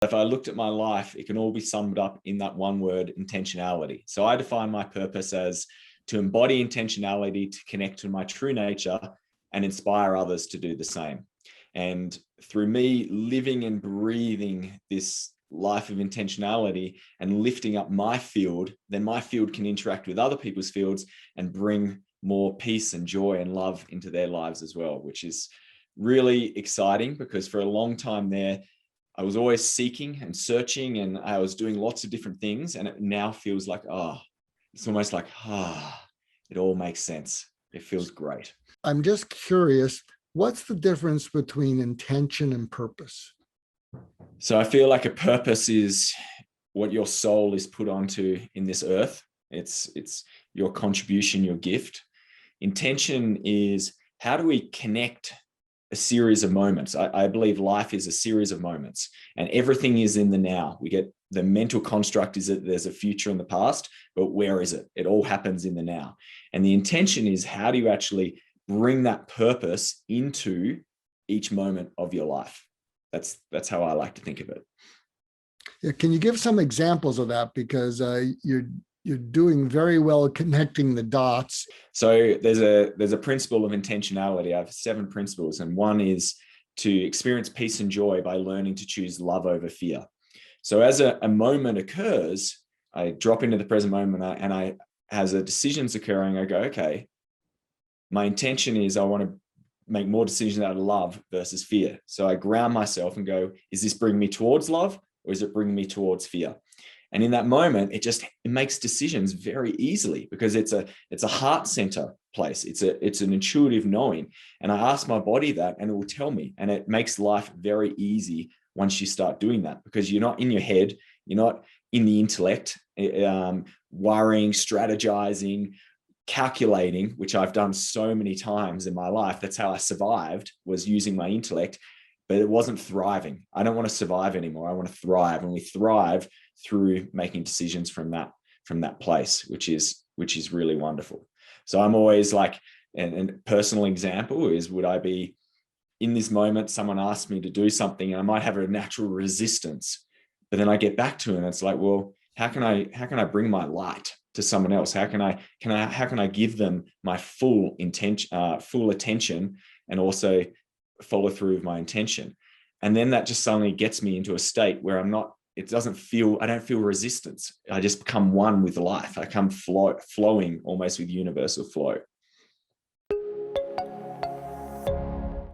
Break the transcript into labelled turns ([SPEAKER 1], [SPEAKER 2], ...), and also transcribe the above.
[SPEAKER 1] If I looked at my life, it can all be summed up in that one word, intentionality. So I define my purpose as to embody intentionality, to connect to my true nature and inspire others to do the same. And through me living and breathing this life of intentionality and lifting up my field, then my field can interact with other people's fields and bring more peace and joy and love into their lives as well, which is really exciting, because for a long time there, I was always seeking and searching, and I was doing lots of different things. And it now feels like, it's almost like, it all makes sense. It feels great.
[SPEAKER 2] I'm just curious, what's the difference between intention and purpose?
[SPEAKER 1] So I feel like a purpose is what your soul is put onto in this earth. It's your contribution, your gift. Intention is, how do we connect a series of moments? I believe life is a series of moments, and everything is in the now. We get the mental construct is that there's a future and the past, but where is it? It all happens in the now. And the intention is, how do you actually bring that purpose into each moment of your life? That's how I like to think of it.
[SPEAKER 2] Yeah, can you give some examples of that? Because you're doing very well connecting the dots.
[SPEAKER 1] So there's a principle of intentionality. I have 7 principles, and one is to experience peace and joy by learning to choose love over fear. So as a moment occurs, I drop into the present moment, and as a decision's occurring, I go, okay, my intention is I want to make more decisions out of love versus fear. So I ground myself and go, is this bringing me towards love, or is it bringing me towards fear? And in that moment, it makes decisions very easily, because it's a heart center place. It's an intuitive knowing. And I ask my body that, and it will tell me, and it makes life very easy once you start doing that, because you're not in your head, you're not in the intellect, worrying, strategizing, calculating, which I've done so many times in my life. That's how I survived, was using my intellect, but it wasn't thriving. I don't want to survive anymore. I want to thrive, and we thrive through making decisions from that place, which is really wonderful. So I'm always like, and a personal example is, would I be in this moment, someone asked me to do something, and I might have a natural resistance, but then I get back to it, and it's like, well, how can I bring my light to someone else? How can I give them my full attention, and also follow through with my intention? And then that just suddenly gets me into a state where I don't feel resistance. I just become one with life. I come flowing almost with universal flow.